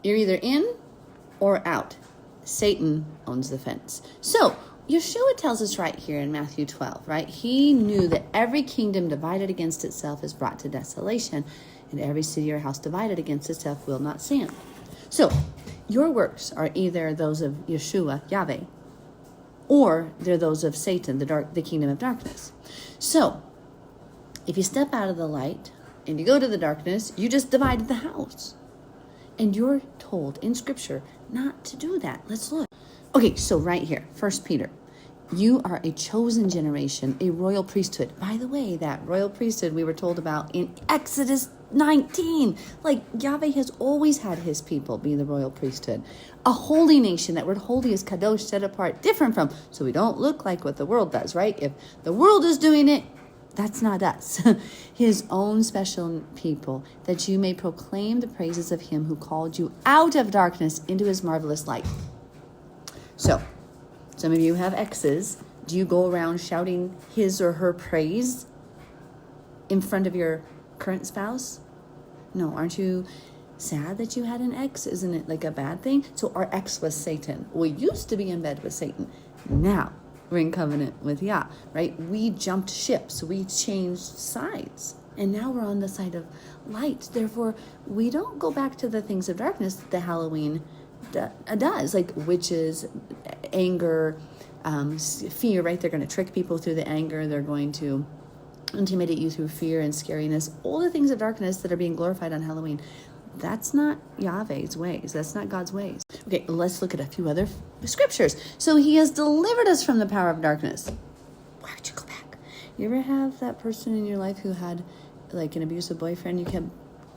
You're either in or out. Satan owns the fence. So Yeshua tells us right here in Matthew 12, right? He knew that every kingdom divided against itself is brought to desolation, and every city or house divided against itself will not stand. So your works are either those of Yeshua, Yahweh, or they're those of Satan, the kingdom of darkness. So if you step out of the light and you go to the darkness, you just divided the house. And you're told in Scripture not to do that. Let's look. Okay, so right here, 1 Peter. You are a chosen generation, a royal priesthood. By the way, that royal priesthood we were told about in Exodus 19. Like, Yahweh has always had his people be the royal priesthood. A holy nation. That word holy is kadosh, set apart, different from. So we don't look like what the world does, right? If the world is doing it, that's not us. His own special people, that you may proclaim the praises of him who called you out of darkness into his marvelous light. So, some of you have exes. Do you go around shouting his or her praise in front of your current spouse? No, aren't you sad that you had an ex? Isn't it like a bad thing? So our ex was Satan. We used to be in bed with Satan. Now we're in covenant with Yah, right? We jumped ships. We changed sides. And now we're on the side of light. Therefore, we don't go back to the things of darkness that the Halloween does, like witches, anger, fear, right? They're going to trick people through the anger. They're going to intimidate you through fear and scariness. All the things of darkness that are being glorified on Halloween. That's not Yahweh's ways. That's not God's ways. Okay, let's look at a few other scriptures. So he has delivered us from the power of darkness. Why would you go back? You ever have that person in your life who had like an abusive boyfriend? You kept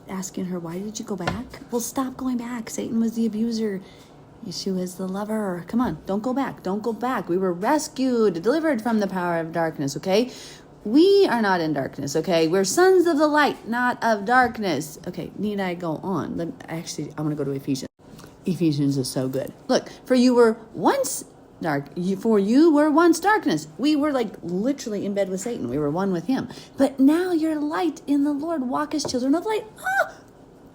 asking her, why did you go back? Well, stop going back. Satan was the abuser. Yeshua is the lover. Come on, don't go back. Don't go back. We were rescued, delivered from the power of darkness, okay? We are not in darkness, okay? We're sons of the light, not of darkness. Okay, need I go on? I'm going to go to Ephesians. Ephesians is so good. Look, for you were once darkness. We were like literally in bed with Satan. We were one with him. But now you're light in the Lord. Walk as children of light.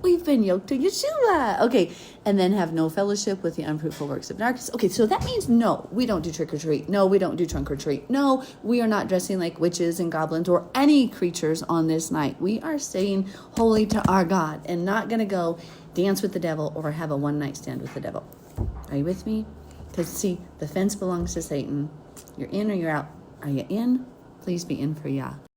We've been yoked to Yeshua. Okay, and then have no fellowship with the unfruitful works of darkness. Okay, so that means no, we don't do trick or treat. No, we don't do trunk or treat. No, we are not dressing like witches and goblins or any creatures on this night. We are staying holy to our God and not going to go dance with the devil or have a one-night stand with the devil. Are you with me? Because see, the fence belongs to Satan. You're in or you're out. Are you in? Please be in for Yah.